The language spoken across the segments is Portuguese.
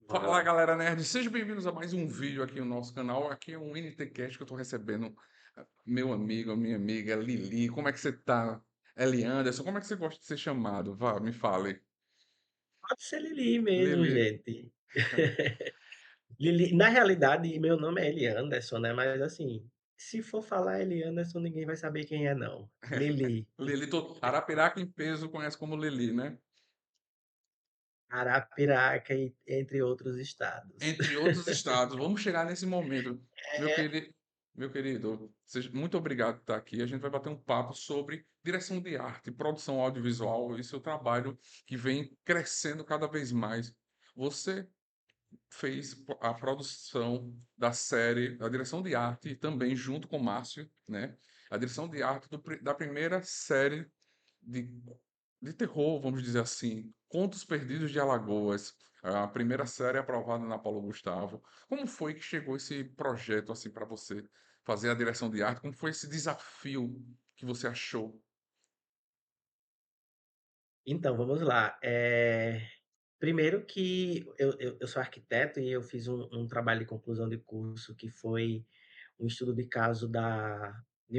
Bora Fala lá. galera nerd, sejam bem-vindos a mais um vídeo aqui no nosso canal. Aqui é um NTCast que eu tô recebendo meu amigo, minha amiga Lili. Como é que você tá? Eli Anderson, como é que você gosta de ser chamado? Vá, me fale. Pode ser Lili mesmo, Lili. gente. Lili, na realidade, meu nome é Eli Anderson, né? Mas assim, se for falar Eli Anderson, ninguém vai saber quem é, não. Lili, Lili, Arapiraca em peso conhece como Lili, né? Arapiraca e entre outros estados. Entre outros estados. Vamos chegar nesse momento. Meu querido, meu querido, muito obrigado por estar aqui. A gente vai bater um papo sobre direção de arte, produção audiovisual e seu trabalho que vem crescendo cada vez mais. Você fez a produção da série, a direção de arte, também junto com o Márcio, né? A direção de arte da primeira série de, de terror, vamos dizer assim, Contos Perdidos de Alagoas, a primeira série aprovada na Paulo Gustavo. Como foi que chegou esse projeto assim para você fazer a direção de arte? Como foi esse desafio que você achou? Então, vamos lá. Primeiro que eu sou arquiteto e eu fiz um trabalho de conclusão de curso que foi um estudo de caso de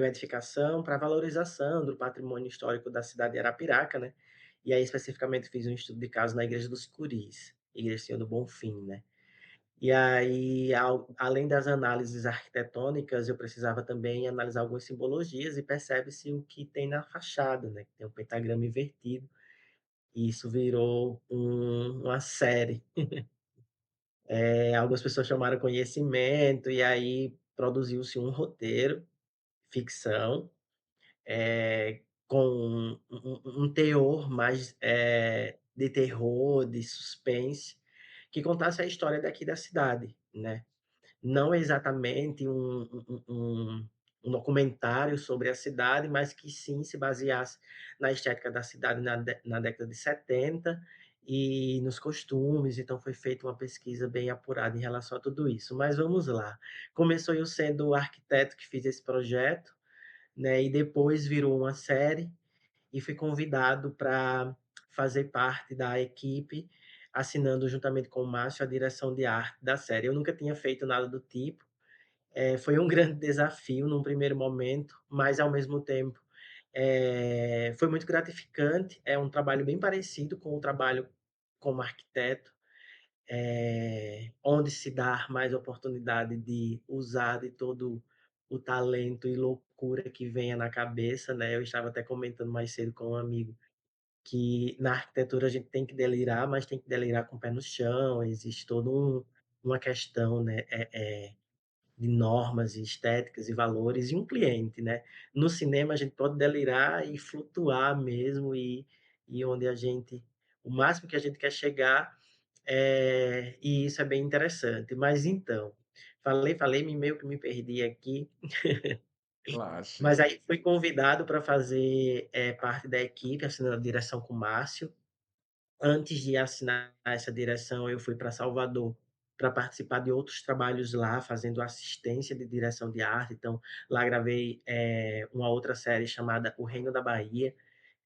uma edificação para valorização do patrimônio histórico da cidade de Arapiraca, né? E aí, especificamente, fiz um estudo de caso na Igreja dos Curis, Igreja Senhor do Bonfim, né? E aí, além das análises arquitetônicas, eu precisava também analisar algumas simbologias e percebe-se o que tem na fachada, né? Tem um pentagrama invertido, e isso virou uma série. Algumas pessoas chamaram conhecimento, e aí produziu-se um roteiro, ficção, com um teor mais de terror, de suspense, que contasse a história daqui da cidade, né? Não exatamente um documentário sobre a cidade, mas que sim se baseasse na estética da cidade na década de 70 e nos costumes. Então foi feita uma pesquisa bem apurada em relação a tudo isso. Mas vamos lá. Começou eu sendo o arquiteto que fiz esse projeto, né? E depois virou uma série e fui convidado para fazer parte da equipe, assinando juntamente com o Márcio a direção de arte da série. Eu nunca tinha feito nada do tipo. Foi um grande desafio num primeiro momento, mas ao mesmo tempo foi muito gratificante. É um trabalho bem parecido com o trabalho como arquiteto, onde se dá mais oportunidade de usar de todo o talento e loucura que venha na cabeça, né? Eu estava até comentando mais cedo com um amigo que na arquitetura a gente tem que delirar, mas tem que delirar com o pé no chão. Existe toda uma questão, né? De normas e estéticas e valores e um cliente, né? No cinema a gente pode delirar e flutuar mesmo e onde a gente o máximo que a gente quer chegar, e isso é bem interessante. Mas então, falei, meio que me perdi aqui, Relaxe. mas aí fui convidado para fazer, parte da equipe, assinando a direção com o Márcio. Antes de assinar essa direção, eu fui para Salvador para participar de outros trabalhos lá, fazendo assistência de direção de arte. Então, lá gravei uma outra série chamada O Reino da Bahia,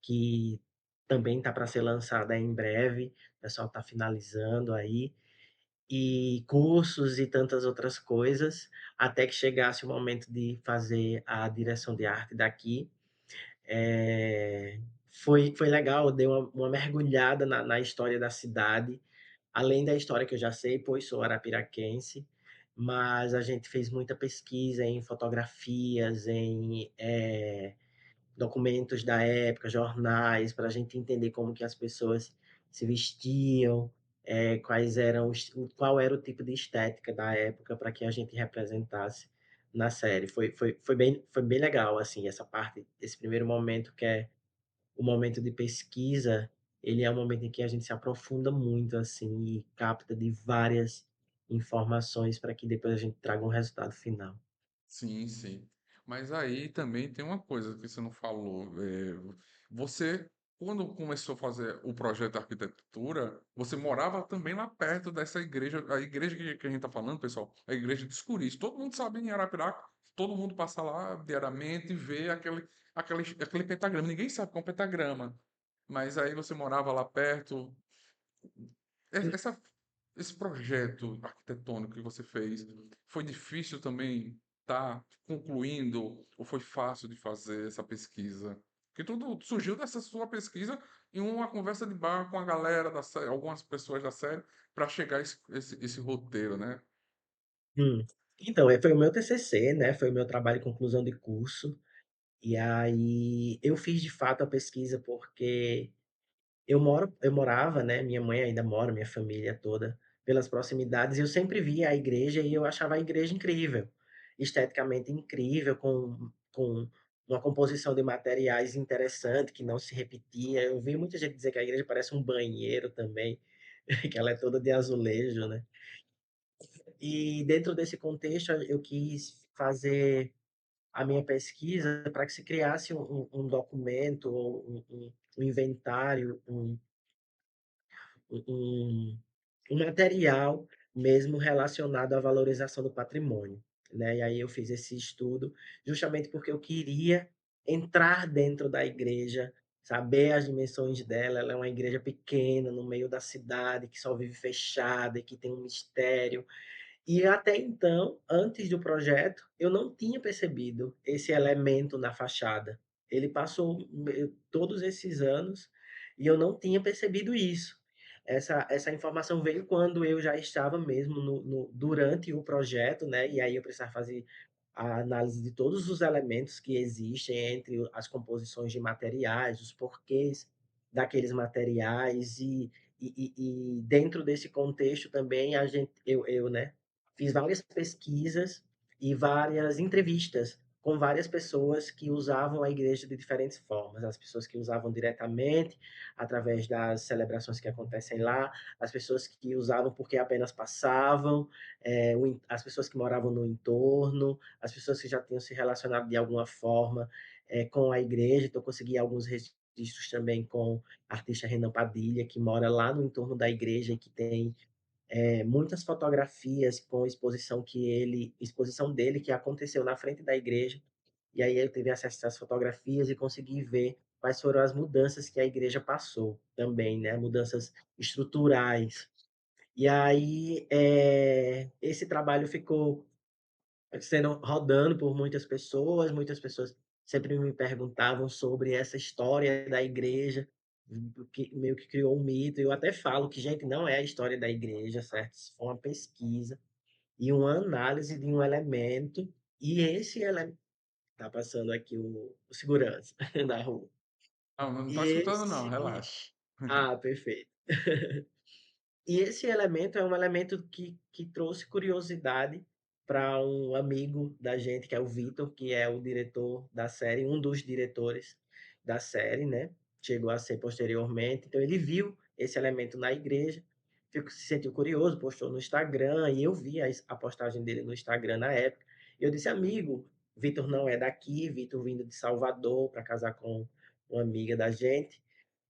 que também está para ser lançada em breve. O pessoal está finalizando aí. E cursos e tantas outras coisas, até que chegasse o momento de fazer a direção de arte daqui. Foi legal, dei uma mergulhada na história da cidade, além da história que eu já sei, pois sou arapiraquense, mas a gente fez muita pesquisa em fotografias, em documentos da época, jornais, para a gente entender como que as pessoas se vestiam, quais eram qual era o tipo de estética da época para que a gente representasse na série. Foi bem legal, assim, essa parte, esse primeiro momento que é o momento de pesquisa, ele é um momento em que a gente se aprofunda muito, assim, e capta de várias informações para que depois a gente traga um resultado final. Sim, sim. Mas aí também tem uma coisa que você não falou. Você, quando começou a fazer o projeto de arquitetura, você morava também lá perto dessa igreja. A igreja que a gente está falando, pessoal, é a igreja de Escuriz. Todo mundo sabe em Arapiraca, todo mundo passa lá diariamente e vê aquele pentagrama. Ninguém sabe que é um pentagrama. Mas aí você morava lá perto. Essa. esse projeto arquitetônico que você fez, foi difícil também estar concluindo ou foi fácil de fazer essa pesquisa? Porque tudo surgiu dessa sua pesquisa em uma conversa de bar com a galera da série, algumas pessoas da série, para chegar a esse roteiro, né? Hum. Então, foi o meu TCC, né, foi o meu trabalho de conclusão de curso, e aí eu fiz de fato a pesquisa porque eu morava, né, minha mãe ainda mora, minha família toda, pelas proximidades, e eu sempre via a igreja e eu achava a igreja incrível, esteticamente incrível, com uma composição de materiais interessante, que não se repetia. Eu vi muita gente dizer que a igreja parece um banheiro também, que ela é toda de azulejo, né. E dentro desse contexto eu quis fazer a minha pesquisa para que se criasse um documento ou um inventário, um um material mesmo relacionado à valorização do patrimônio, né. E aí eu fiz esse estudo justamente porque eu queria entrar dentro da igreja, saber as dimensões dela. Ela é uma igreja pequena no meio da cidade, que só vive fechada e que tem um mistério, e até então, antes do projeto, eu não tinha percebido esse elemento na fachada. Ele passou todos esses anos e eu não tinha percebido isso. Essa informação veio quando eu já estava mesmo durante o projeto, né, e aí eu precisava fazer a análise de todos os elementos que existem entre as composições de materiais, os porquês daqueles materiais e dentro desse contexto também né, fiz várias pesquisas e várias entrevistas com várias pessoas que usavam a igreja de diferentes formas. As pessoas que usavam diretamente, através das celebrações que acontecem lá, as pessoas que usavam porque apenas passavam, as pessoas que moravam no entorno, as pessoas que já tinham se relacionado de alguma forma com a igreja. Então, consegui alguns registros também com o artista Renan Padilha, que mora lá no entorno da igreja e que tem muitas fotografias com exposição dele que aconteceu na frente da igreja, e aí eu tive acesso às fotografias e consegui ver quais foram as mudanças que a igreja passou também, né, mudanças estruturais. E aí, esse trabalho ficou sendo rodando por muitas pessoas sempre me perguntavam sobre essa história da igreja, que meio que criou um mito. Eu até falo que, gente, não é a história da igreja, certo? Isso foi uma pesquisa e uma análise de um elemento, e esse elemento tá passando aqui o segurança da rua. Não, não está E escutando não, esse relaxa. perfeito. E esse elemento é um elemento que trouxe curiosidade para um amigo da gente, que é o Vitor, que é o diretor da série, um dos diretores da série, né, chegou a ser posteriormente. Então ele viu esse elemento na igreja, se sentiu curioso, postou no Instagram, e eu vi a postagem dele no Instagram na época. E eu disse: "Amigo, Vitor não é daqui, Vitor vindo de Salvador para casar com uma amiga da gente,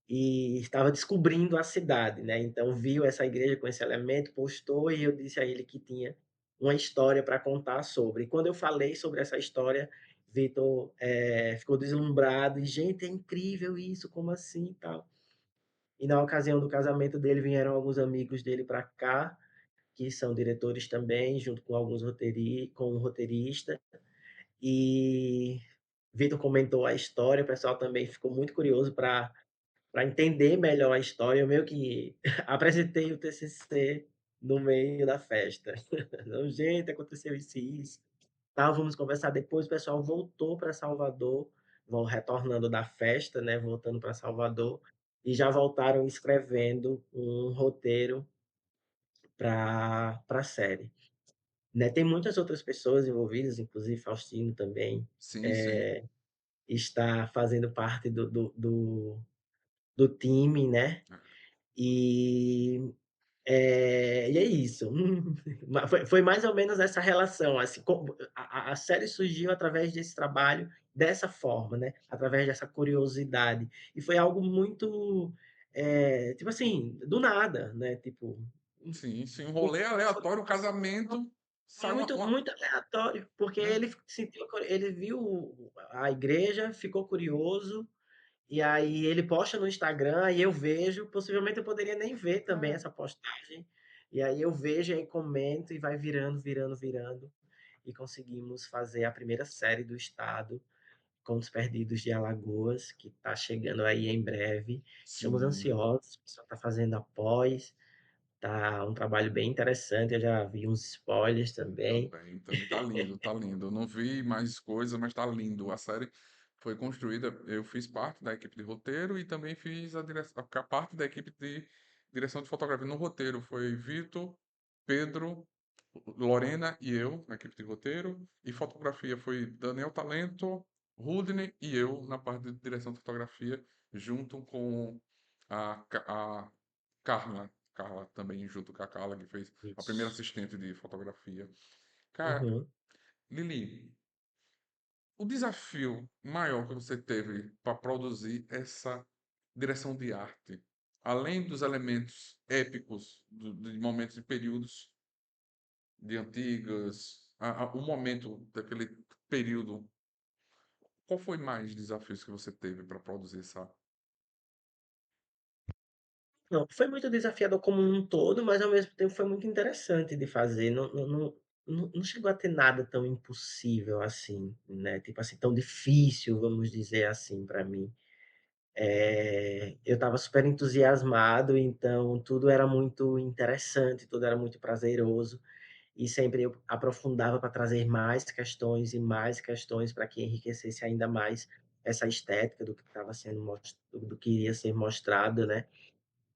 e estava descobrindo a cidade, né, então viu essa igreja com esse elemento, postou, e eu disse a ele que tinha uma história para contar sobre. E quando eu falei sobre essa história, Vitor, ficou deslumbrado e: "Gente, é incrível isso, como assim e tal". E na ocasião do casamento dele vieram alguns amigos dele para cá, que são diretores também, junto com com um roteirista, e Vitor comentou a história, o pessoal também ficou muito curioso para entender melhor a história. Eu meio que apresentei o TCC no meio da festa. Então: "Gente, aconteceu isso e isso, tal, vamos conversar depois". O pessoal voltou para Salvador, vão retornando da festa, né, voltando para Salvador, e já voltaram escrevendo um roteiro para a série, né. Tem muitas outras pessoas envolvidas, inclusive Faustino também, Sim, sim. eh, está fazendo parte do time, né. E e é isso. Ma foi mais ou menos essa relação, assim, a série surgiu através desse trabalho, dessa forma, né, através dessa curiosidade. E foi algo muito, tipo assim, do nada, né, tipo, Sim, sim, um muito rolê aleatório, um casamento, sai uma muito aleatório, porque né? ele viu a igreja, ficou curioso, e aí ele posta no Instagram e eu vejo, possivelmente eu poderia nem ver também É, essa postagem, E aí eu vejo, aí comento e vai virando, virando, virando, e conseguimos fazer a primeira série do estado, Contos Perdidos de Alagoas, que está chegando aí em breve. Estamos Sim. ansiosos, o pessoal está fazendo após, tá um trabalho bem interessante, eu já vi uns spoilers também. Também tá lindo, tá lindo. Eu não vi mais coisas, mas tá lindo. A série foi construída, eu fiz parte da equipe de roteiro e também fiz a parte da equipe de direção de fotografia. No roteiro foi Vitor, Pedro, Lorena e eu, na equipe de roteiro, e fotografia foi Daniel Talento, Rudney e eu na parte de direção de fotografia, junto com a Carla também, junto com a Carla, que fez a primeira Isso. assistente de fotografia. Cara, Uhum. Lili, o desafio maior que você teve para produzir essa direção de arte, além dos elementos épicos de momentos e períodos de antigas, o momento daquele período, qual foi mais desafios que você teve para produzir essa? Não, foi muito desafiador como um todo, mas ao mesmo tempo foi muito interessante de fazer. Não chegou a ter nada tão impossível assim, né? Tipo assim, tão difícil, vamos dizer assim, para mim. Eu estava super entusiasmado, então tudo era muito interessante, tudo era muito prazeroso, e sempre eu aprofundava para trazer mais questões para que enriquecesse ainda mais essa estética do que estava sendo do que iria ser mostrado, né?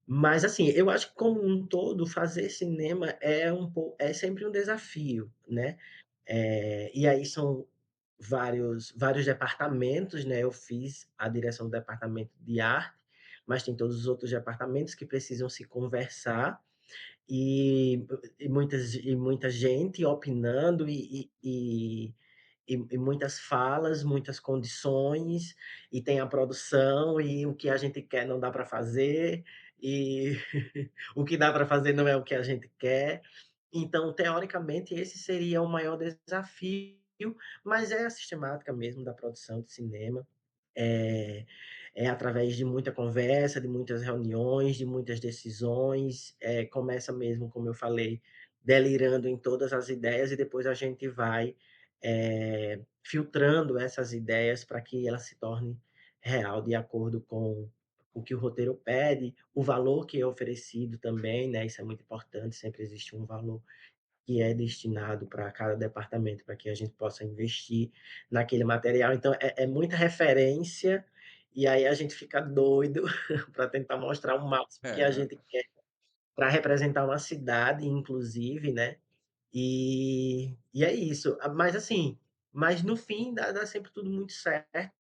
Mas, assim, eu acho que como um todo fazer cinema é sempre um desafio, né. E aí são vários departamentos, né, eu fiz a direção do departamento de arte, mas tem todos os outros departamentos que precisam se conversar, e muita gente opinando e muitas falas, muitas condições, e tem a produção, e o que a gente quer não dá para fazer, e o que dá para fazer não é o que a gente quer. Então, teoricamente, esse seria o maior desafio, mas é a sistemática mesmo da produção de cinema. É, é através de muita conversa, de muitas reuniões, de muitas decisões. Começa mesmo, como eu falei, delirando em todas as ideias e depois a gente vai filtrando essas ideias para que ela se torne real de acordo com o que o roteiro pede, o valor que é oferecido também, né? Isso é muito importante, sempre existe um valor que é destinado para cada departamento, para que a gente possa investir naquele material. Então, é muita referência, e aí a gente fica doido para tentar mostrar o máximo que a É, gente quer para representar uma cidade, inclusive, né? E é isso. Mas assim, mas no fim dá sempre tudo muito certo,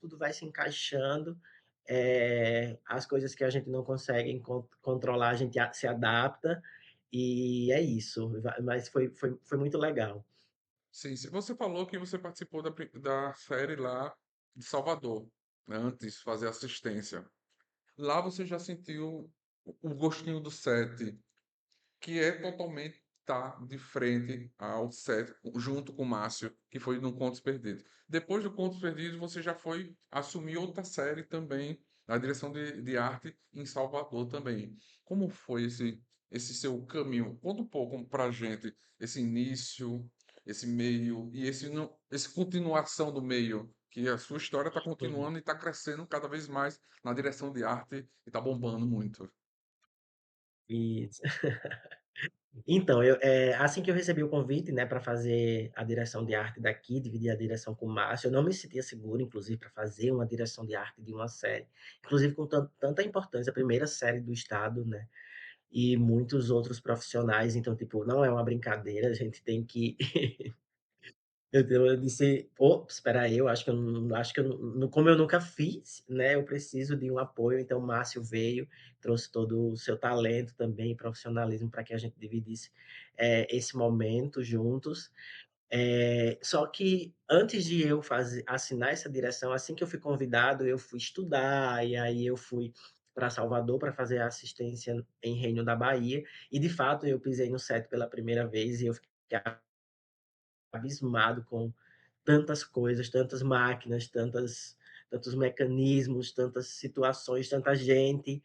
tudo vai se encaixando. As coisas que a gente não consegue controlar, a gente se adapta, e é isso. Mas foi muito legal. sim, sim. Você falou que você participou da série lá de Salvador, né, antes de fazer assistência. Lá você já sentiu o gostinho do set, que é totalmente tá de frente ao set, junto com o Márcio, que foi no Contos Perdidos. Depois do Contos Perdidos, você já foi assumir outra série também, a direção de arte em Salvador também. Como foi esse seu caminho? Conta um pouco pra gente esse início, esse meio e esse continuação do meio, que a sua história está Uhum. continuando e está crescendo cada vez mais na direção de arte e está bombando muito. Isso. Então, assim que eu recebi o convite, né, para fazer a direção de arte daqui, dividir a direção com o Márcio, eu não me sentia seguro, inclusive, para fazer uma direção de arte de uma série, inclusive com tanta importância, a primeira série do estado, né, e muitos outros profissionais, então, tipo, não é uma brincadeira, a gente tem que eu disse: "Pô, espera aí, eu acho que eu não como eu nunca fiz, né, eu preciso de um apoio", então o Márcio veio, trouxe todo o seu talento também e profissionalismo para que a gente dividisse, esse momento juntos. Só que antes de eu assinar essa direção, assim que eu fui convidado, eu fui estudar, e aí eu fui para Salvador para fazer a assistência em Reino da Bahia, e de fato eu pisei no set pela primeira vez e eu fiquei abismado com tantas coisas, tantas máquinas, tantos mecanismos, tantas situações, tanta gente.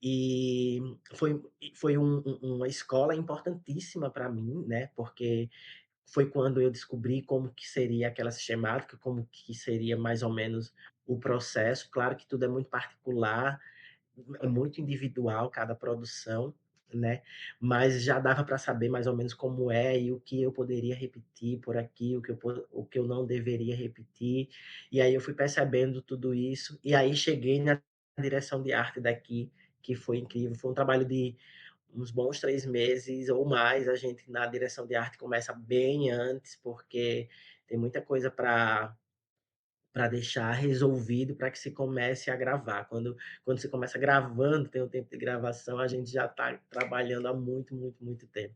E foi uma escola importantíssima para mim, né, porque foi quando eu descobri como que seria aquela sistemática, como que seria mais ou menos o processo. Claro que tudo é muito particular, é muito individual cada produção, né, mas já dava para saber mais ou menos como é e o que eu poderia repetir por aqui, o que eu não deveria repetir. E aí eu fui percebendo tudo isso, e aí cheguei na direção de arte daqui, que foi incrível. Foi um trabalho de uns bons 3 meses ou mais. A gente na direção de arte começa bem antes, porque tem muita coisa para deixar resolvido para que se comece a gravar. Quando se começa gravando, tem o tempo de gravação, a gente já está trabalhando há muito, muito, muito tempo.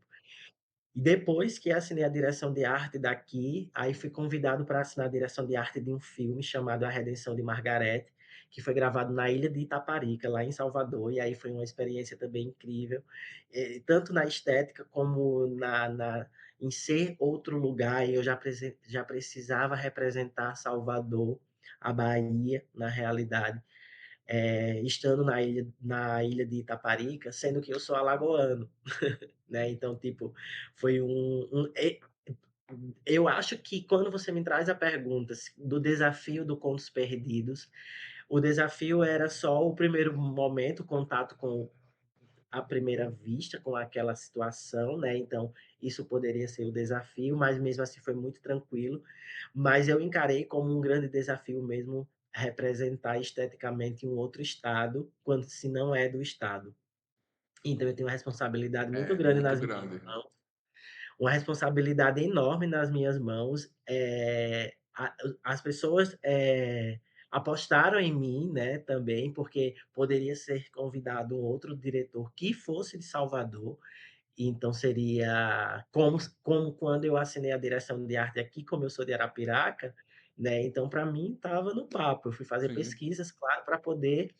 E depois que assinei a direção de arte daqui, aí fui convidado para assinar a direção de arte de um filme chamado A Redenção de Margarete, que foi gravado na ilha de Itaparica, lá em Salvador, e aí foi uma experiência também incrível, tanto na estética como em ser outro lugar, e eu já precisava representar Salvador, a Bahia, na realidade, estando na ilha de Itaparica, sendo que eu sou alagoano, né? Então, tipo, foi eu acho que quando você me traz a pergunta do desafio do Contos Perdidos, o desafio era só o primeiro momento, o contato com a primeira vista, com aquela situação, né? Então, isso poderia ser o desafio, mas mesmo assim foi muito tranquilo. Mas eu encarei como um grande desafio mesmo representar esteticamente um outro estado, quando se não é do estado. Então, eu tenho uma responsabilidade muito É grande muito nas minhas grande. mãos, uma responsabilidade enorme nas minhas mãos. As pessoas apostaram em mim, né, também, porque poderia ser convidado um outro diretor que fosse de Salvador, então seria como quando eu assinei a direção de arte aqui, como eu sou de Arapiraca, né, então para mim estava no papo. Eu fui fazer Sim. pesquisas, claro, para poder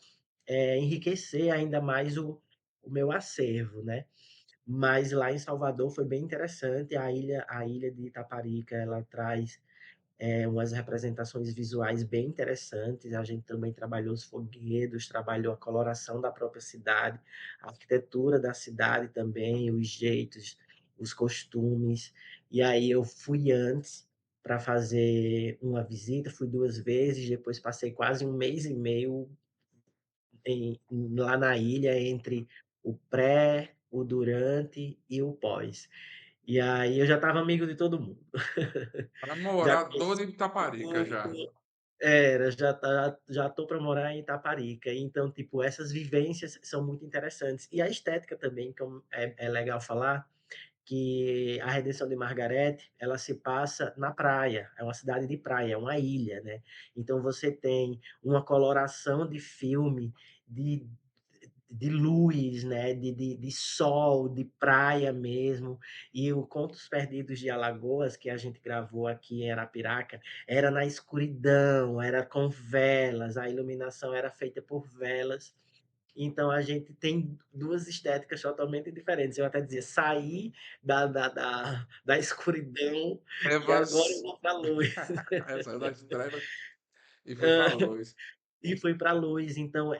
enriquecer ainda mais o meu acervo, né. Mas lá em Salvador foi bem interessante. A ilha de Itaparica, ela traz, umas representações visuais bem interessantes. A gente também trabalhou os folguedos, trabalhou a coloração da própria cidade, a arquitetura da cidade também, os jeitos, os costumes. E aí eu fui antes para fazer uma visita, fui 2 vezes, depois passei quase um mês e meio lá na ilha, entre o pré, o durante e o pós. E aí eu já estava amigo de todo mundo. Para Já morador conheci de Itaparica já. já tô para morar em Itaparica. Então, tipo, essas vivências são muito interessantes. E a estética também, que é legal falar, que a Redenção de Margarete, ela se passa na praia, é uma cidade de praia, é uma ilha, né. Então você tem uma coloração de filme, de luz, né, de sol, de praia mesmo. E o Contos Perdidos de Alagoas, que a gente gravou aqui em Arapiraca, era na escuridão, era com velas, a iluminação era feita por velas. Então a gente tem 2 estéticas totalmente diferentes. Eu até dizia: "Saí da escuridão e agora eu Trevas, vou pra luz". saiu das trevas e foi para a luz. E foi para a luz. Então,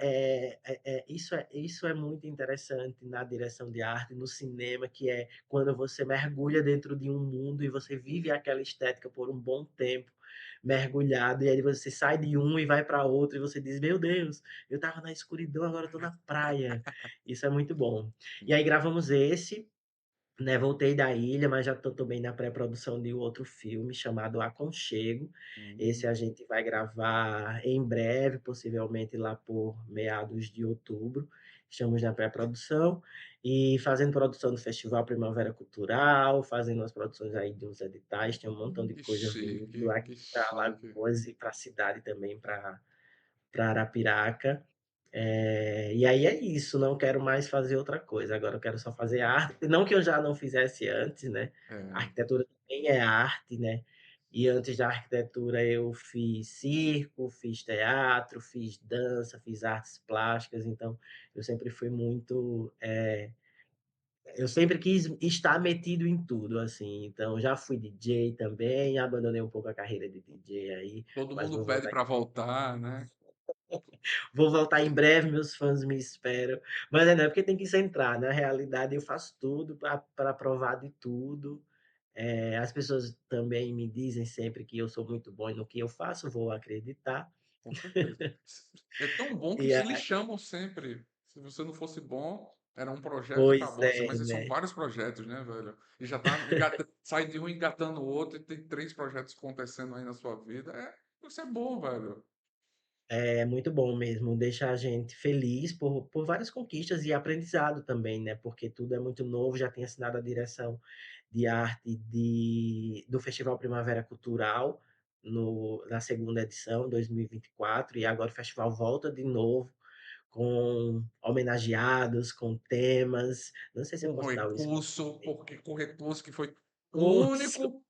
isso é muito interessante na direção de arte, no cinema, que é quando você mergulha dentro de um mundo e você vive aquela estética por um bom tempo, mergulhado, e aí você sai de um e vai para outro, e você diz: "Meu Deus, eu estava na escuridão, agora eu estou na praia". Isso é muito bom. E aí gravamos esse, né, voltei da ilha, mas já tô também na pré-produção de um outro filme chamado Aconchego. Esse Hum, a gente vai gravar em breve, possivelmente lá por meados de outubro. Estamos na pré-produção e fazendo produção do Festival Primavera Cultural, fazendo as produções aí de uns editais, tem um montão de que coisa vindo chique, que aqui para chique. Alagoas e para a cidade também, para Arapiraca. E aí é isso, não quero mais fazer outra coisa, agora eu quero só fazer arte, não que eu já não fizesse antes, né, a É, arquitetura também é arte, né, e antes da arquitetura eu fiz circo, fiz teatro, fiz dança, fiz artes plásticas, então eu sempre fui muito, eu sempre quis estar metido em tudo, assim, então já fui DJ também, abandonei um pouco a carreira de DJ aí, todo mas mundo vou pede voltar. para voltar, né. Vou voltar em breve, meus fãs me esperam. Mas não, é porque tem que centrar, na realidade eu faço tudo para provar de tudo. As pessoas também me dizem sempre que eu sou muito bom no que eu faço, vou acreditar. Com certeza. É tão bom que E a lhe chamam sempre. Se você não fosse bom, era um projeto, Pois acabou-se. é, Mas são né. vários projetos, né, velho? E já tá sai de um engatando o outro e tem 3 projetos acontecendo aí na sua vida. Isso é bom, velho. É muito bom mesmo, deixa a gente feliz por várias conquistas e aprendizado também, né, porque tudo é muito novo, já tenho assinado a direção de arte do Festival Primavera Cultural, na segunda edição, 2024, e agora o festival volta de novo com homenageados, com temas, não sei se eu posso dar o spoiler. Com recurso que foi o Curso. único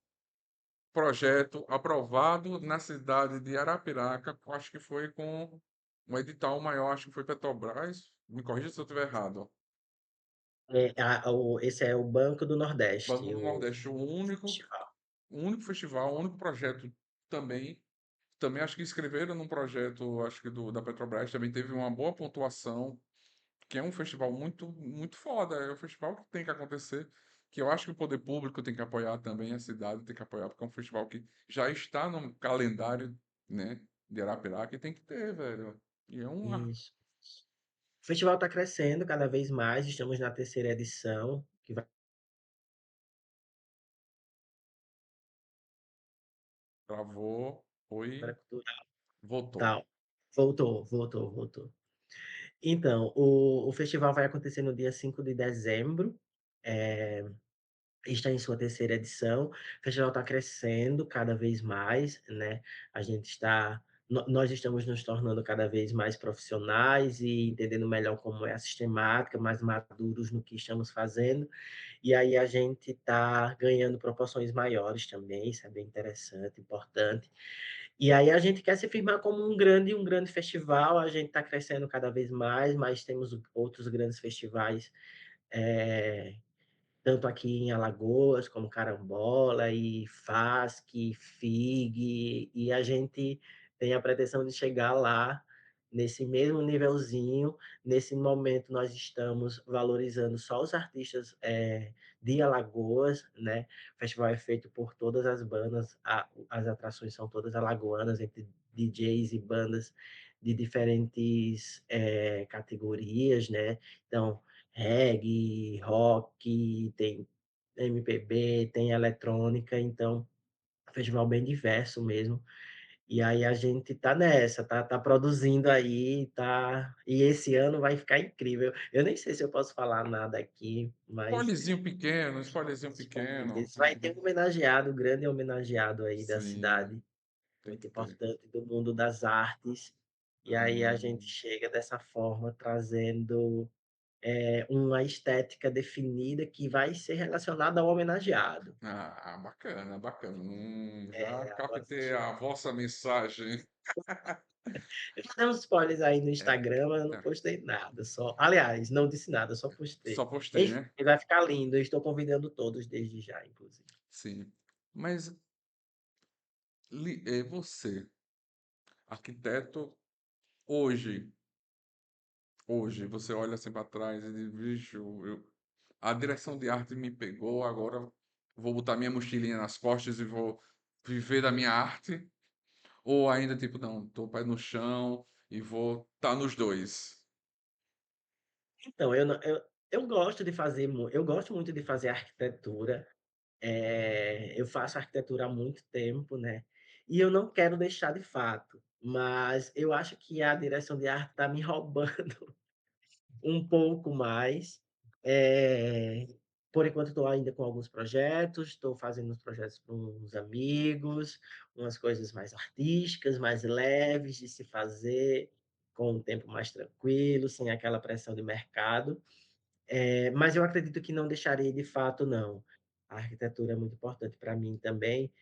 projeto aprovado na cidade de Arapiraca, acho que foi com um edital maior, acho que foi Petrobras. Me corrija se eu estiver errado. Esse é o Banco do Banco Nordeste, do o Nordeste, festival. o único festival, o único projeto também. Também acho que escreveram num projeto, acho que da Petrobras, também teve uma boa pontuação, que é um festival muito foda, é um festival que tem que acontecer, que eu acho que o poder público tem que apoiar também, a cidade tem que apoiar, porque é um festival que já está no calendário, né, de Arapiraca e tem que ter, velho. E é um Isso. O festival está crescendo cada vez mais, estamos na terceira edição, que vai travou, para foi, cultural voltou. tal. Voltou. Então, o festival vai acontecer no dia 5 de dezembro, eh, está em sua terceira edição. O festival está crescendo cada vez mais, né? A gente está, nós estamos nos tornando cada vez mais profissionais e entendendo melhor como é a sistemática, mais maduros no que estamos fazendo. E aí a gente está ganhando proporções maiores também, isso é bem interessante, importante. E aí a gente quer se firmar como um grande festival, a gente está crescendo cada vez mais, mas temos outros grandes festivais, eh, tanto aqui em Alagoas, como Carambola e FASC, FIG, e a gente tem a pretensão de chegar lá, nesse mesmo nivelzinho. Nesse momento nós estamos valorizando só os artistas, de Alagoas, né, o festival é feito por todas as bandas, a as atrações são todas alagoanas, entre DJs e bandas de diferentes, categorias, né, então reggae, rock, tem MPB, tem eletrônica, então festival bem diverso mesmo. E aí a gente tá nessa, tá produzindo aí, e esse ano vai ficar incrível. Eu nem sei se eu posso falar nada aqui, mas Spoilerzinho pequeno. spoilers. Vai ter um homenageado, um grande homenageado aí da Sim, cidade, tem muito que ter. importante do mundo das artes, e aí a gente Hum. chega dessa forma trazendo uma estética definida que vai ser relacionada ao homenageado. Bacana, bacana. Já Agora captei a vossa mensagem. eu já dei uns spoilers aí no É, Instagram, mas eu não é, postei nada, só aliás, não disse nada, só só postei. postei, Enfim, né? vai ficar lindo, eu estou convidando todos desde já, inclusive. Sim. Mas você, arquiteto, hoje, hoje, você olha assim para trás e diz, bicho, a direção de arte me pegou, agora vou botar minha mochilinha nas costas e vou viver da minha arte? Ou ainda tipo, não, tô pé no chão e vou estar nos dois? Então, eu gosto de fazer eu gosto muito de fazer arquitetura, eu faço arquitetura há muito tempo, né, e eu não quero deixar de fato, mas eu acho que a direção de arte está me roubando um pouco mais. Eh, por enquanto estou ainda com alguns projetos, estou fazendo uns projetos para uns amigos, umas coisas mais artísticas, mais leves de se fazer, com um tempo mais tranquilo, sem aquela pressão de mercado. Mas eu acredito que não deixarei de fato não. A arquitetura é muito importante para mim também.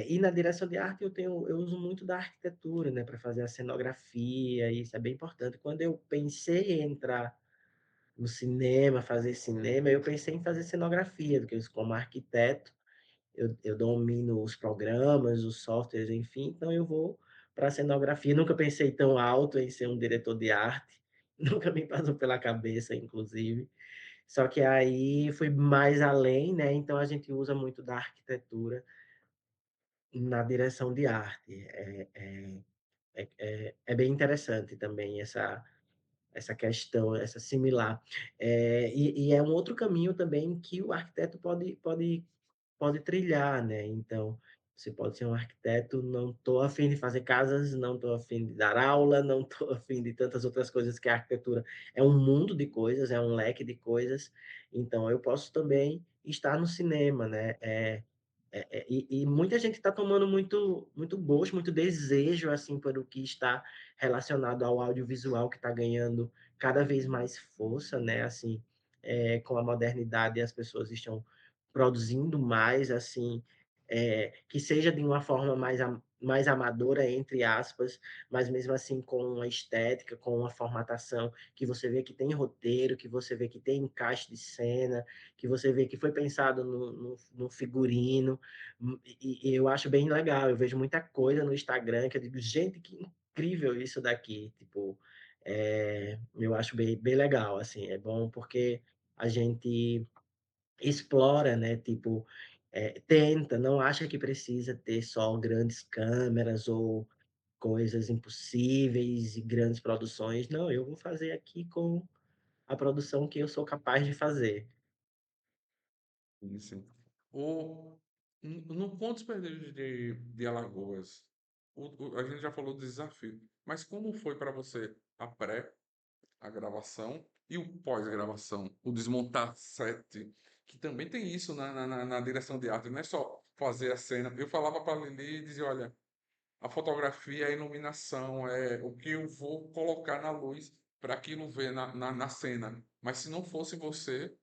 E na direção de arte eu uso muito da arquitetura, né, para fazer a cenografia, isso é bem importante. Quando eu pensei em entrar no cinema, fazer cinema, eu pensei em fazer cenografia, porque eu como arquiteto, eu domino os programas, os softwares, enfim, então eu vou para cenografia. Nunca pensei tão alto em ser um diretor de arte, nunca me passou pela cabeça, inclusive. Só que aí fui mais além, né, então a gente usa muito da arquitetura na direção de arte. É bem interessante também essa questão, essa similar. E é um outro caminho também que o arquiteto pode trilhar, né, então, você pode ser um arquiteto: "Não estou a fim de fazer casas, não estou a fim de dar aula, não estou a fim de tantas outras coisas", que a arquitetura é um mundo de coisas, é um leque de coisas, então eu posso também estar no cinema, né, e muita gente está tomando muito gosto, muito desejo, assim, por o que está relacionado ao audiovisual, que está ganhando cada vez mais força, né, assim, com a modernidade as pessoas estão produzindo mais, assim, que seja de uma forma mais "amadora", entre aspas, mas mesmo assim com uma estética, com uma formatação que você vê que tem roteiro, que você vê que tem encaixe de cena, que você vê que foi pensado no figurino, e eu acho bem legal. Eu vejo muita coisa no Instagram que eu digo: "Gente, que incrível isso daqui", tipo, eu acho bem legal, assim, é bom porque a gente explora, né, tipo, tenta, não acha que precisa ter só grandes câmeras ou coisas impossíveis e grandes produções. Não, eu vou fazer aqui com a produção que eu sou capaz de fazer. Sim, sim. O no Pontos Perdidos de Alagoas, a gente já falou do desafio, mas como foi para você a gravação e o pós-gravação, o desmontar set, que também tem isso na direção de arte, não é só fazer a cena. Eu falava para a Lili e dizia, olha, a fotografia, a iluminação, é o que eu vou colocar na luz para aquilo ver na cena. Mas se não fosse você,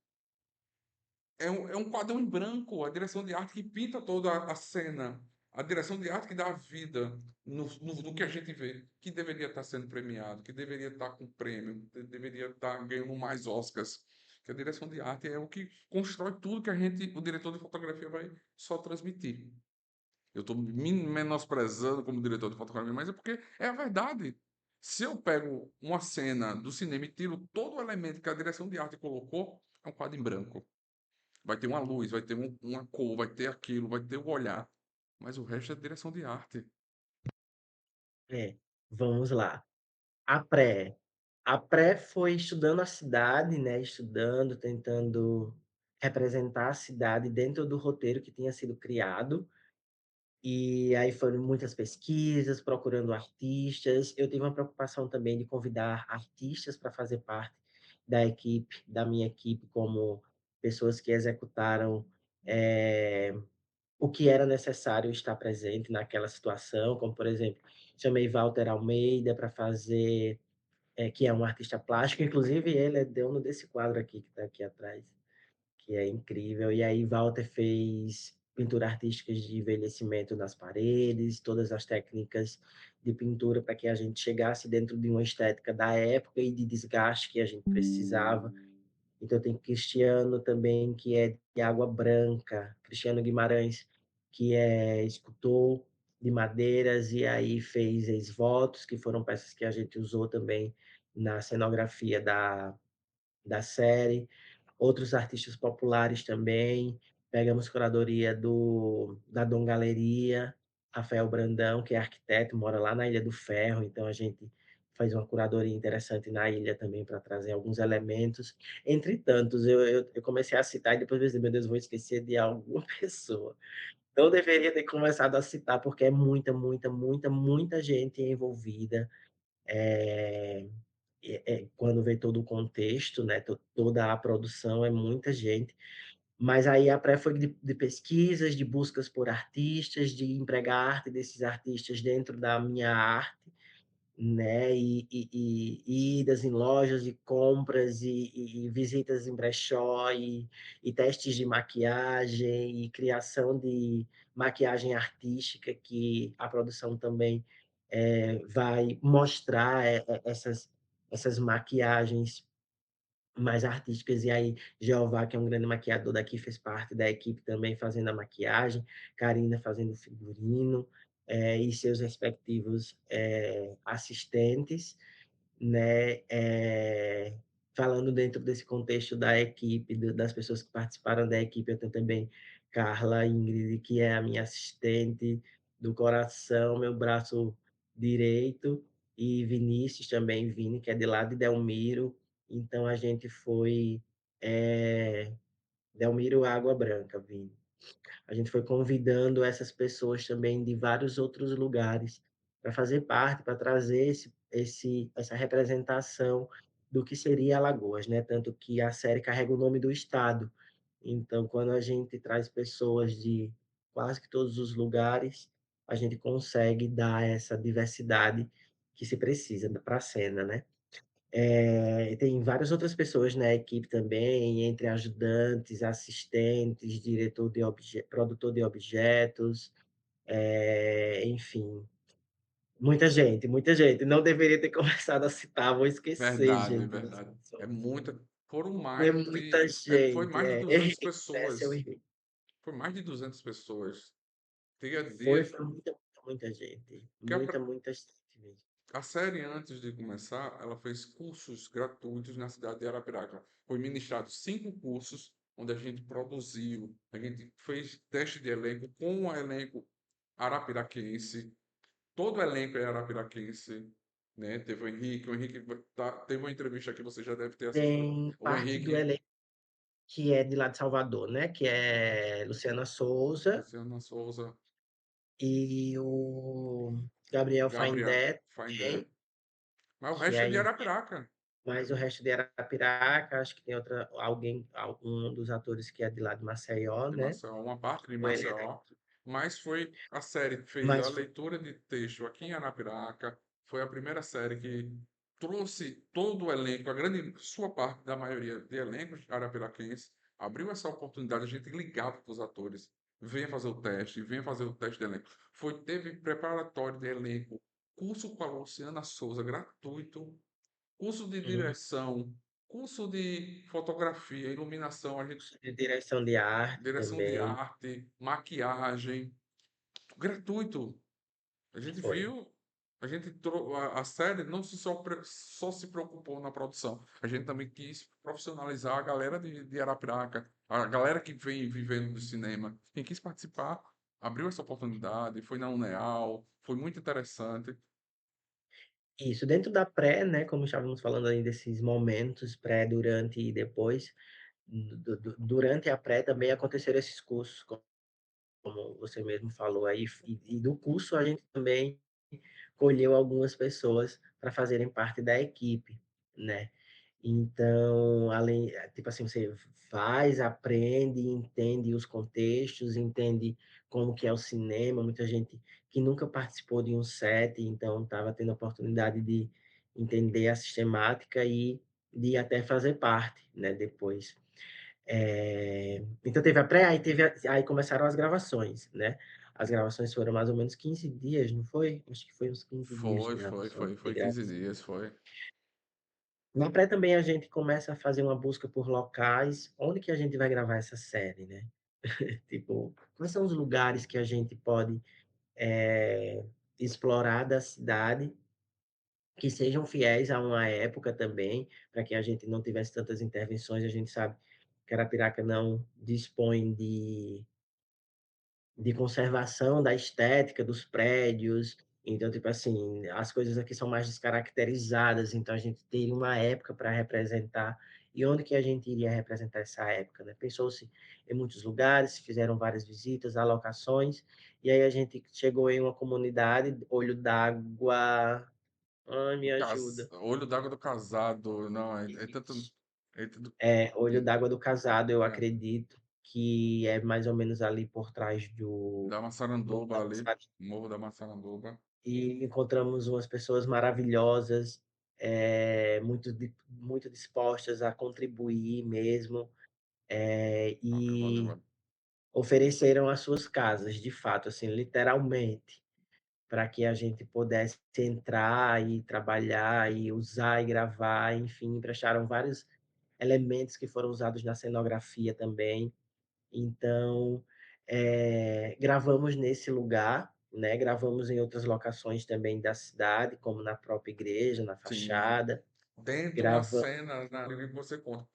é um quadrão em branco, a direção de arte que pinta toda a cena, a direção de arte que dá vida no que a gente vê, que deveria estar sendo premiado, que deveria estar com prêmio, deveria estar ganhando mais Oscars. Que a direção de arte é o que constrói tudo que o diretor de fotografia vai só transmitir. Eu estou me menosprezando como diretor de fotografia, mas é porque é a verdade. Se eu pego uma cena do cinema e tiro todo o elemento que a direção de arte colocou, é um quadro em branco. Vai ter uma luz, vai ter uma cor, vai ter aquilo, vai ter o olhar. Mas o resto é direção de arte. É, vamos lá. A pré. A pré foi estudando a cidade, né, estudando, tentando representar a cidade dentro do roteiro que tinha sido criado, e aí foram muitas pesquisas, procurando artistas. Eu tive uma preocupação também de convidar artistas para fazer parte da minha equipe, como pessoas que executaram, eh, o que era necessário estar presente naquela situação, como, por exemplo, chamei Walter Almeida para fazer que é um artista plástico, inclusive ele é dono desse quadro aqui, que está aqui atrás, que é incrível. E aí Walter fez pintura artísticas de envelhecimento nas paredes, todas as técnicas de pintura para que a gente chegasse dentro de uma estética da época e de desgaste que a gente precisava. Então tem Cristiano também, que é de Água Branca, Cristiano Guimarães, que é escultor de madeiras, e aí fez ex-votos, que foram peças que a gente usou também na cenografia da série. Outros artistas populares também, pegamos curadoria da Dom Galeria, Rafael Brandão, que é arquiteto, mora lá na Ilha do Ferro, então a gente faz uma curadoria interessante na ilha também para trazer alguns elementos. Entre tantos, eu comecei a citar e depois pensei: "Meu Deus, vou esquecer de alguma pessoa". Não deveria ter começado a citar, porque é muita gente envolvida, eh quando vê todo o contexto, né, toda a produção, é muita gente. Mas aí a pré foi de pesquisas, de buscas por artistas, de empregar a arte desses artistas dentro da minha arte, né, e idas em lojas e compras e visitas em brechó e testes de maquiagem e criação de maquiagem artística que a produção também, vai mostrar, essas maquiagens mais artísticas. E aí Jeová, que é um grande maquiador daqui, fez parte da equipe também fazendo a maquiagem, Karina fazendo o figurino. e seus respectivos, assistentes, né, falando dentro desse contexto da equipe, das pessoas que participaram da equipe, eu tenho também Carla Ingrid, que é a minha assistente do coração, meu braço direito, e Vinícius também, Vini, que é de lá de Delmiro. Então a gente foi, Delmiro Água Branca, Vini. A gente foi convidando essas pessoas também de vários outros lugares para fazer parte, para trazer essa representação do que seria Alagoas, né? Tanto que a série carrega o nome do estado. Então, quando a gente traz pessoas de quase que todos os lugares, a gente consegue dar essa diversidade que se precisa para a cena, né? Tem várias outras pessoas na equipe também, entre ajudantes, assistentes, diretor de produtor de objetos, enfim, muita gente, muita gente. Não deveria ter começado a citar, vou esquecer, Verdade, gente, das verdade. É pessoas. muita foram É mais muita de foi gente, mais de errei, 200 nessa eu pessoas, errei. foi mais de 200 pessoas. Dia a Foi, dia foi muita gente, que muita gente mesmo. a série, antes de começar, ela fez cursos gratuitos na cidade de Arapiraca. Foi ministrado 5 cursos, onde a gente produziu, a gente fez teste de elenco com o elenco arapiraquense. Todo o elenco é arapiraquense, né? Teve o Henrique teve uma entrevista que você já deve ter assistido. Tem O parte do Henrique, elenco que é de lá de Salvador, né, que é Luciana Souza Luciana Souza, e o Gabriel Gabriel Faindé Faindé. também, Mas o que resto é de aí Arapiraca. mas o resto de Arapiraca, acho que tem algum dos atores que é de lá de Maceió, De né, Maceió, uma parte de ou ele é Maceió, daqui. mas foi a série que fez a Mas foi leitura de texto aqui em Arapiraca, foi a primeira série que trouxe todo o elenco, a grande sua parte da maioria de elencos arapiraquenses, abriu essa oportunidade, a gente ligava para os atores, venha fazer o teste de elenco. Teve preparatório de elenco, curso com a Luciana Souza, gratuito, curso de um direção, curso de fotografia, iluminação, a gente curso de direção de arte direção de também, arte, maquiagem, gratuito. A gente foi. viu, a série não se só se preocupou na produção. A gente também quis profissionalizar a galera de Arapiraca, a galera que vem vivendo do cinema. Quem quis participar, abriu essa oportunidade, foi na Uneal, foi muito interessante. Isso, dentro da pré, né, como estávamos falando aí desses momentos, pré, durante e depois, durante a pré também aconteceram esses cursos, como você mesmo falou aí, e do curso a gente também colheu algumas pessoas para fazerem parte da equipe, né. Então, além tipo assim, você faz, aprende, entende os contextos, entende como que é o cinema, muita gente que nunca participou de um set, então estava tendo a oportunidade de entender a sistemática e de até fazer parte, né, depois. Então teve a pré, aí começaram as gravações, né. As gravações foram mais ou menos 15 dias, não foi? Acho que foi uns 15 dias de gravação, Foi 15 dias, foi. na pré também a gente começa a fazer uma busca por locais, onde que a gente vai gravar essa série, né. Tipo, quais são os lugares que a gente pode, explorar da cidade, que sejam fiéis a uma época também, para que a gente não tivesse tantas intervenções. A gente sabe que Arapiraca não dispõe de conservação da estética dos prédios. Então, tipo assim, as coisas aqui são mais descaracterizadas, então a gente teria uma época para representar. E onde que a gente iria representar essa época, né? Pensou-se em muitos lugares, fizeram várias visitas, alocações, e aí a gente chegou em uma comunidade, Olho d'Água, ai, me ajuda. Olho d'água do casado, não, é tanto. Isso. É tudo, Olho tem- d'Água do Casado, eu é, acredito que é mais ou menos ali por trás do da Morro Massaranduba da ali, Sabe? Morro da Massaranduba. E encontramos umas pessoas maravilhosas, muito dispostas a contribuir mesmo, e ofereceram as suas casas, de fato, assim, literalmente, para que a gente pudesse entrar e trabalhar e usar e gravar, enfim, emprestaram vários elementos que foram usados na cenografia também. Então, gravamos nesse lugar, né, gravamos em outras locações também da cidade, como na própria igreja, na Sim. fachada, Dentro uma grava cena na livro que você conta.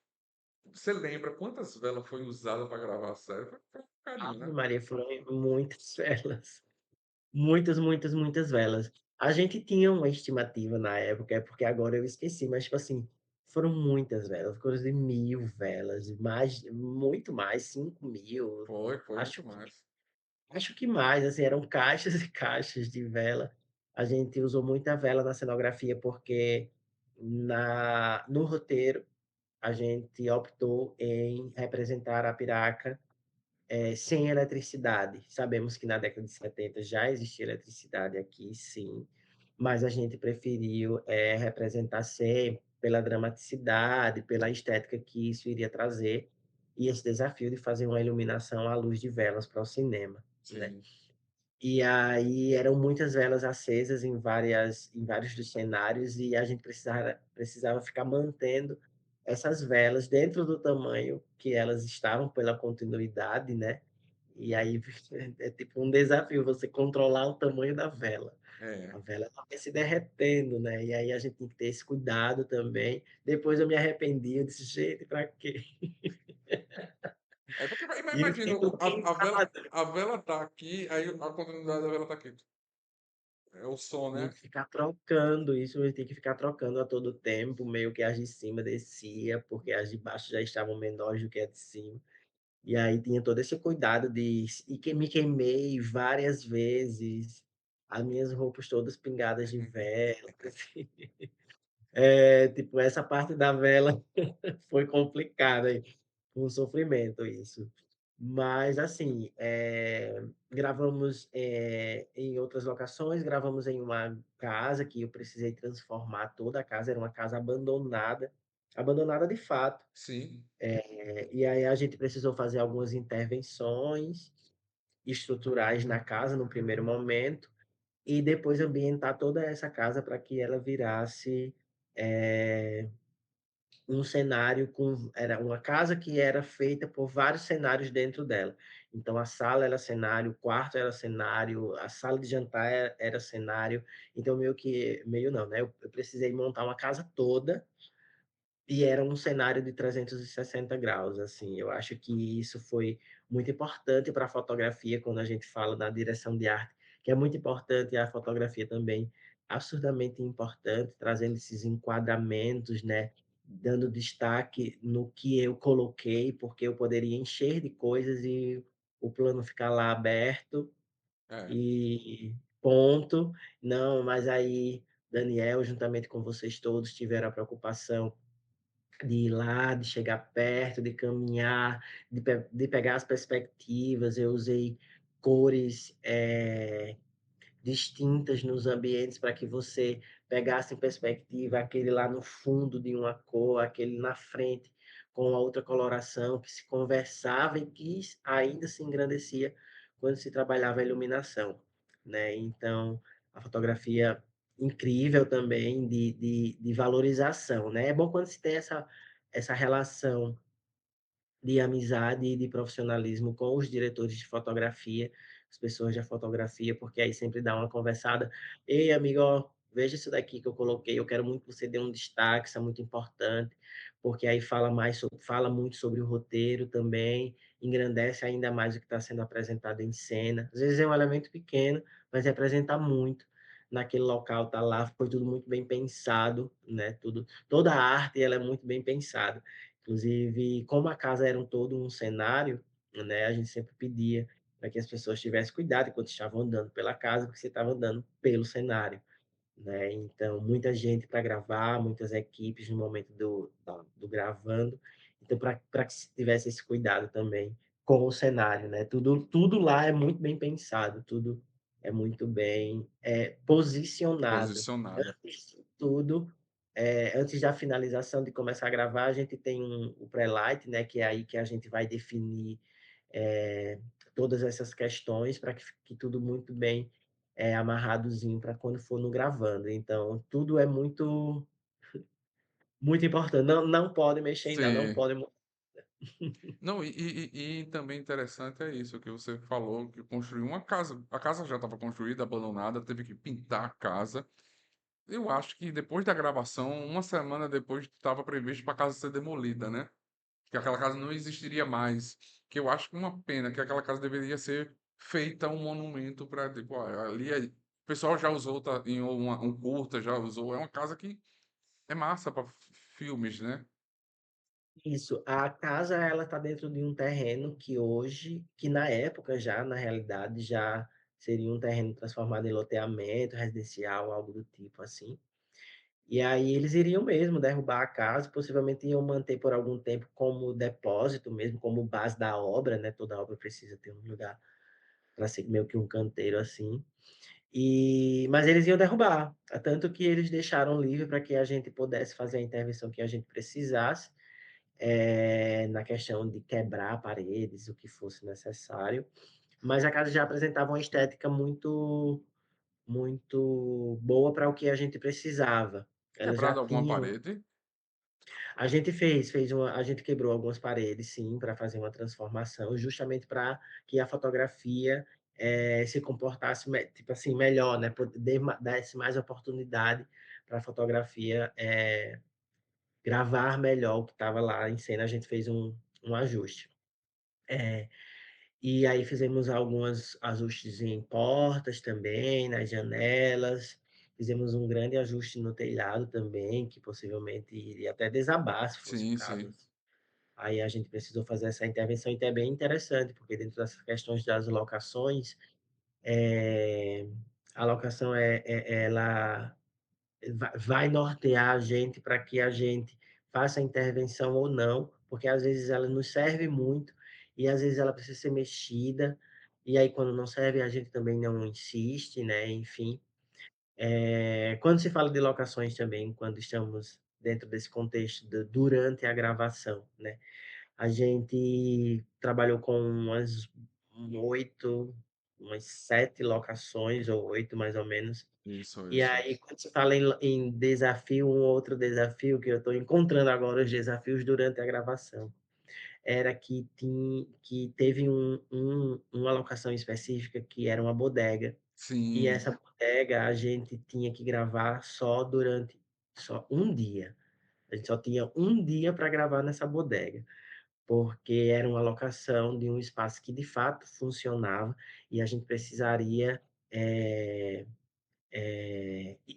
Você lembra quantas velas foi usada para gravar a série? Foi um bocadinho, Ave né? Maria, foram muitas velas, muitas, muitas, muitas velas. A gente tinha uma estimativa na época, é porque agora eu esqueci, mas, tipo assim, foram muitas velas, coisa de 1000 velas, mais muito mais, 5000, Foi acho muito mais. acho que mais, assim, eram caixas e caixas de vela. A gente usou muita vela na cenografia, porque no roteiro, a gente optou em representar a Piraca sem eletricidade. Sabemos que na década de 70 já existia eletricidade aqui, sim, mas a gente preferiu, representar sem, pela dramaticidade, pela estética que isso iria trazer, e esse desafio de fazer uma iluminação à luz de velas para o cinema, né. Sim. E aí eram muitas velas acesas em vários dos cenários, e a gente precisava ficar mantendo essas velas dentro do tamanho que elas estavam, pela continuidade, né. E aí é tipo um desafio você controlar o tamanho da vela. A É. vela ela vai se derretendo, né, e aí a gente tem que ter esse cuidado também. Depois eu me arrependi, eu disse: "Gente, pra quê?". É porque E eu imagina, fiquei com quem a vela tá aqui, aí a continuidade da vela tá aqui. É o som, tinha né? que ficar trocando isso, eu tinha que ficar trocando a todo tempo, meio que as de cima descia, porque as de baixo já estavam menores do que a de cima. E aí tinha todo esse cuidado de e que me queimei várias vezes, as minhas roupas todas pingadas de vela, assim. Tipo, essa parte da vela foi complicada aí, foi um sofrimento isso. Mas assim, gravamos, em outras locações, gravamos em uma casa que eu precisei transformar toda a casa, era uma casa abandonada, abandonada de fato, Sim, e aí a gente precisou fazer algumas intervenções estruturais na casa no primeiro momento, e depois ambientar toda essa casa para que ela virasse, eh um cenário com era uma casa que era feita por vários cenários dentro dela. Então a sala era cenário, o quarto era cenário, a sala de jantar era cenário, então meio não, né, eu precisei montar uma casa toda e era um cenário de 360 graus, assim, eu acho que isso foi muito importante para a fotografia quando a gente fala da direção de arte, que é muito importante, e a fotografia também absurdamente importante, trazendo esses enquadramentos, né, dando destaque no que eu coloquei, porque eu poderia encher de coisas e o plano ficar lá aberto é. e ponto. Não, mas aí Daniel, juntamente com vocês todos, tiveram a preocupação de ir lá, de chegar perto, de caminhar, de pegar as perspectivas. Eu usei cores, distintas nos ambientes para que você pegasse em perspectiva aquele lá no fundo de uma cor, aquele na frente com a outra coloração que se conversava e que ainda se engrandecia quando se trabalhava a iluminação, né. Então, a fotografia incrível também de valorização, né. É bom quando se tem essa relação de amizade e de profissionalismo com os diretores de fotografia, as pessoas da fotografia, porque aí sempre dá uma conversada: "Ei, amigo, ó, veja isso daqui que eu coloquei, eu quero muito que você dê um destaque, isso é muito importante", porque aí fala muito sobre o roteiro também, engrandece ainda mais o que está sendo apresentado em cena. Às vezes é um elemento pequeno, mas representa muito naquele local, tá lá, foi tudo muito bem pensado, né, toda a arte ela é muito bem pensada. Inclusive, como a casa era todo um cenário, né, a gente sempre pedia para que as pessoas tivessem cuidado enquanto estavam andando pela casa, porque você estava andando pelo cenário, né. Então, muita gente para gravar, muitas equipes no momento do gravando, então para que se tivesse esse cuidado também com o cenário, né. Tudo lá é muito bem pensado, tudo é muito bem, posicionado. Posicionado. Antes de tudo, antes da finalização de começar a gravar, a gente tem o pré-light, né, que é aí que a gente vai definir, eh, todas essas questões para que fique tudo muito bem amarradozinho para quando for no gravando. Então, tudo é muito muito importante. Não pode mexer ainda, não Sim. pode Não, e também interessante é isso que você falou, que construiu uma casa. A casa já estava construída, abandonada, teve que pintar a casa. Eu acho que depois da gravação, uma semana depois, estava previsto para a casa ser demolida, né? Que aquela casa não existiria mais. Que eu acho que uma pena, que aquela casa deveria ser feita um monumento para, tipo, ó, ali o pessoal já usou em um curta, já usou. É uma casa que é massa para filmes, né? Isso, a casa ela está dentro de um terreno que na época já, na realidade, já seria um terreno transformado em loteamento residencial, algo do tipo assim. E aí eles iriam mesmo derrubar a casa, possivelmente iam manter por algum tempo como depósito mesmo, como base da obra, né, toda obra precisa ter um lugar para ser meio que um canteiro assim. Mas eles iam derrubar, tanto que eles deixaram livre para que a gente pudesse fazer a intervenção que a gente precisasse, na questão de quebrar paredes, o que fosse necessário, mas a casa já apresentava uma estética muito boa para o que a gente precisava. Ela já Quebrado alguma tinha parede. a gente fez uma a gente quebrou algumas paredes sim, para fazer uma transformação, justamente para que a fotografia, se comportasse tipo assim, melhor, né, poder desse mais oportunidade para a fotografia, gravar melhor o que estava lá em cena, a gente fez um ajuste. É, e aí fizemos alguns ajustes em portas também, nas janelas, fizemos um grande ajuste no telhado também, que possivelmente iria até desabar, se fosse o Sim, caso. sim. Aí a gente precisou fazer essa intervenção, então é bem interessante, porque dentro dessas questões das locações, eh, a locação ela vai nortear a gente para que a gente faça a intervenção ou não, porque às vezes ela nos serve muito e às vezes ela precisa ser mexida, e aí quando não serve a gente também não insiste, né, enfim. Quando se fala de locações também, quando estamos dentro desse contexto durante a gravação, né, a gente trabalhou com oito, umas 7 locações ou 8 mais ou menos, Isso, e isso. aí, quando se fala em desafio, um outro desafio que eu estou encontrando agora os desafios durante a gravação, era que teve uma locação específica que era uma bodega, e Sim, essa bodega a gente tinha que gravar só um dia. A gente só tinha um dia para gravar nessa bodega, porque era uma locação de um espaço que de fato funcionava, e a gente precisaria, eh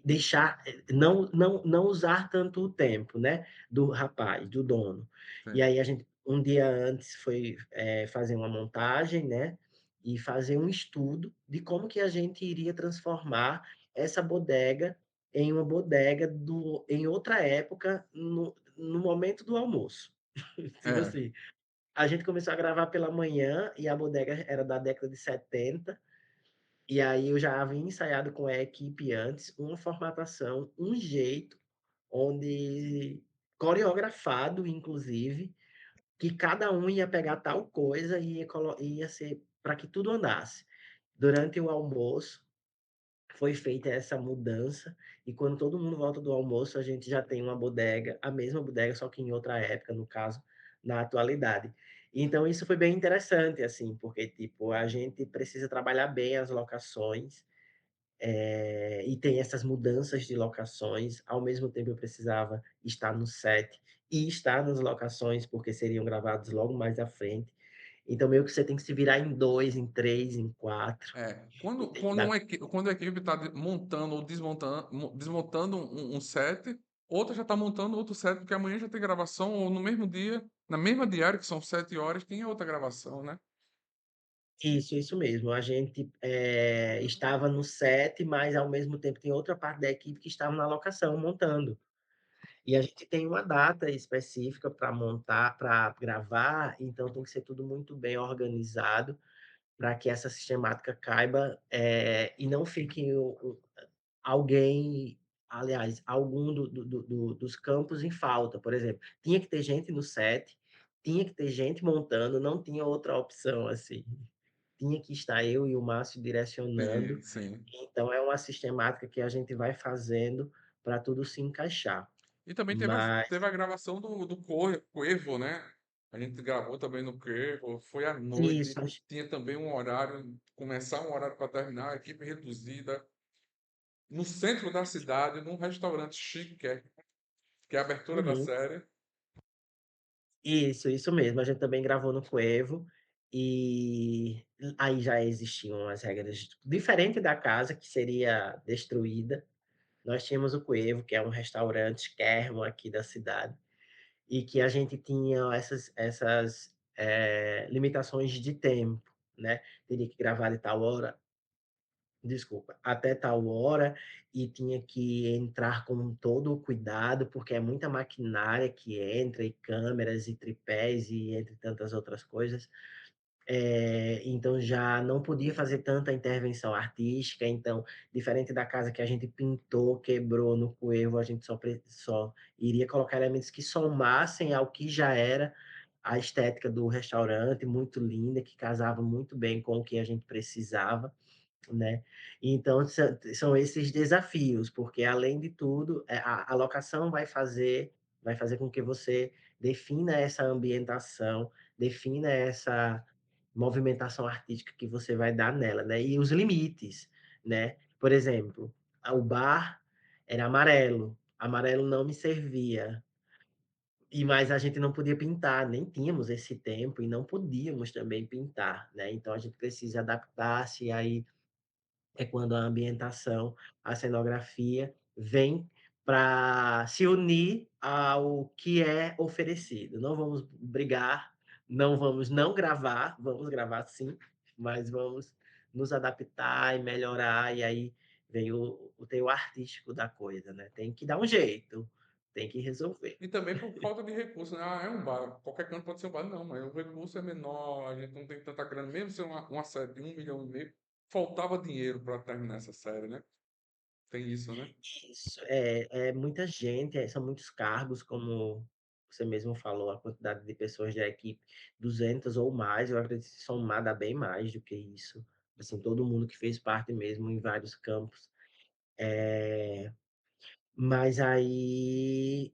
deixar, não usar tanto o tempo, né, do rapaz, do dono. E sim. aí a gente um dia antes foi, fazer uma montagem, né, e fazer um estudo de como que a gente iria transformar essa bodega em uma bodega em outra época, no momento do almoço. Tipo É, assim, a gente começou a gravar pela manhã e a bodega era da década de 70. E aí eu já havia ensaiado com a equipe antes uma formatação, um jeito, onde coreografado inclusive, que cada um ia pegar tal coisa e ia ser para que tudo andasse. Durante o almoço, foi feita essa mudança, e quando todo mundo volta do almoço, a gente já tem uma bodega, a mesma bodega, só que em outra época, no caso, na atualidade. Então isso foi bem interessante, assim, porque, tipo, a gente precisa trabalhar bem as locações, e tem essas mudanças de locações, ao mesmo tempo eu precisava estar no set e estar nas locações, porque seriam gravados logo mais à frente. Então meio que você tem que se virar em 2, em 3, em 4, é. e Quando, tem que quando, dar. quando a equipe está montando ou desmontando, desmontando um set, outra já está montando outro set, porque amanhã já tem gravação, ou no mesmo dia, na mesma diária, que são 7 horas, tem outra gravação, né? Isso mesmo. A gente, estava no set, mas ao mesmo tempo tem outra parte da equipe que estava na locação montando. E a gente tem uma data específica para montar, para gravar, então tem que ser tudo muito bem organizado, para que essa sistemática caiba, e não fique alguém, aliás, algum dos campos em falta. Por exemplo, tinha que ter gente no set, tinha que ter gente montando, não tinha outra opção, assim. Tinha que estar eu e o Márcio direcionando, Sim, sim. então é uma sistemática que a gente vai fazendo para tudo se encaixar. E também teve Mas a gravação do Coevo, né? A gente gravou também no Cravo, foi à noite, Isso, tinha também um horário, começar um horário para terminar, equipe reduzida, no centro da cidade, num restaurante chique, que é a abertura da uhum. série. Isso mesmo. A gente também gravou no Coevo, e aí já existiam as regras diferente da casa, que seria destruída. Nós tínhamos o Coevo, que é um restaurante Kerma aqui da cidade, e que a gente tinha essas limitações de tempo, né? Teria que gravar de tal hora, desculpa, até tal hora, e tinha que entrar com todo o cuidado, porque é muita maquinária que entra, e câmeras, e tripés, e entre tantas outras coisas. Então já não podia fazer tanta intervenção artística, então, diferente da casa que a gente pintou, quebrou no Cuevo, a gente só iria colocar elementos que somassem ao que já era a estética do restaurante, muito linda, que casava muito bem com o que a gente precisava, né. Então são esses desafios, porque além de tudo, a locação vai fazer com que você defina essa ambientação, defina essa movimentação artística que você vai dar nela, né, e os limites, né. Por exemplo, o bar era amarelo, amarelo não me servia, mas a gente não podia pintar, nem tínhamos esse tempo e não podíamos também pintar, né, então a gente precisa adaptar-se, e aí é quando a ambientação, a cenografia vem para se unir ao que é oferecido. Não vamos brigar, não vamos não gravar, vamos gravar sim, mas vamos nos adaptar e melhorar, e aí vem o teor artístico da coisa, né. Tem que dar um jeito, tem que resolver. E também por falta de recurso, né? Ah, é um bar, qualquer canto pode ser um bar. Não, mas o recurso é menor, a gente não tem tanta grana, mesmo sendo uma série de 1,5 milhão, faltava dinheiro para terminar essa série, né? Tem isso, né? Isso, é muita gente, são muitos cargos, como você mesmo falou, a quantidade de pessoas da equipe, 200 ou mais, eu acredito que somar dá bem mais do que isso, assim, todo mundo que fez parte mesmo em vários campos. Mas aí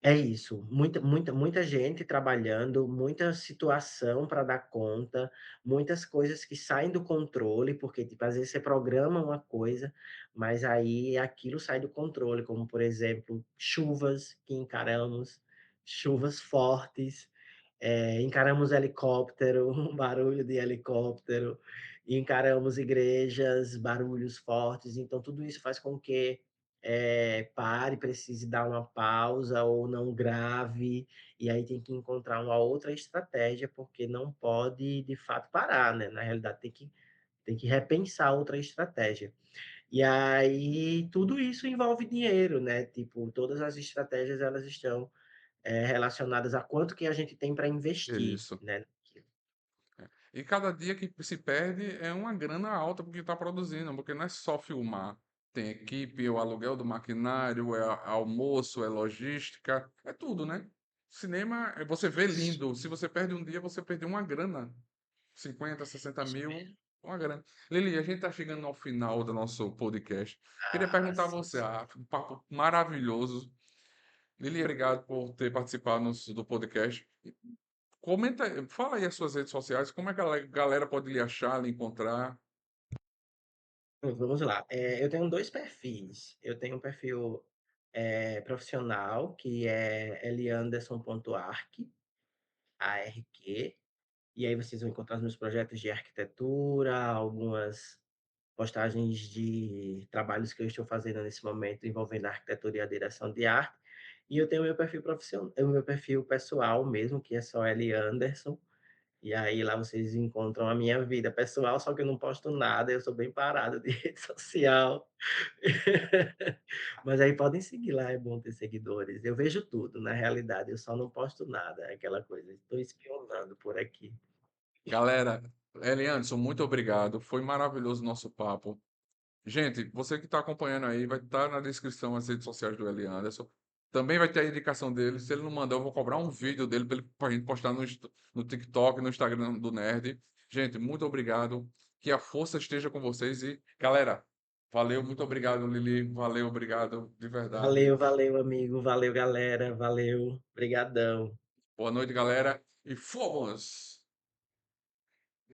é isso, muita gente trabalhando, muita situação para dar conta, muitas coisas que saem do controle, porque, tipo, às vezes você programa uma coisa, mas aí aquilo sai do controle, como, por exemplo, chuvas que encaramos, chuvas fortes, encaramos helicóptero, barulho de helicóptero, encaramos igrejas, barulhos fortes, então tudo isso faz com que pare, precise dar uma pausa ou não grave, e aí tem que encontrar uma outra estratégia, porque não pode de fato parar, né, na realidade tem que repensar outra estratégia. E aí tudo isso envolve dinheiro, né, tipo, todas as estratégias elas estão, relacionadas a quanto que a gente tem para investir, Isso. né. E cada dia que se perde é uma grana alta porque está produzindo, porque não é só filmar. Tem equipe, o aluguel do maquinário, é almoço, é logística, é tudo, né? Cinema, você vê Isso, lindo. Se você perde um dia, você perdeu uma grana. 50, 60 isso mil, mesmo. uma grana. Lili, a gente está chegando ao final do nosso podcast. Queria Ah, perguntar a sim, você, sim. um papo maravilhoso. Lili, obrigado por ter participado do podcast. Comenta, fala aí as suas redes sociais, como é que a galera pode lhe achar, lhe encontrar. Vamos lá, eu tenho 2 perfis. Eu tenho um perfil, profissional, que é elianderson.arq, ARQ, e aí vocês vão encontrar os meus projetos de arquitetura, algumas postagens de trabalhos que eu estou fazendo nesse momento envolvendo a arquitetura e a direção de arte. E eu tenho o meu perfil pessoal mesmo, que é só L. Anderson, e aí lá vocês encontram a minha vida pessoal, só que eu não posto nada, eu sou bem parado de rede social. Mas aí podem seguir lá, é bom ter seguidores. Eu vejo tudo, na realidade, eu só não posto nada, é aquela coisa, estou espionando por aqui. Galera, Elianderson, muito obrigado. Foi maravilhoso o nosso papo. Gente, você que está acompanhando aí, vai estar na descrição as redes sociais do Eli Anderson. Também vai ter a indicação dele. Se ele não mandar, eu vou cobrar um vídeo dele para a gente postar no TikTok, no Instagram do Nerd. Gente, muito obrigado. Que a força esteja com vocês. E, galera, valeu, muito obrigado, Lili. Valeu, obrigado, de verdade. Valeu, valeu amigo, valeu galera, valeu, brigadão. Boa noite, galera, e fomos!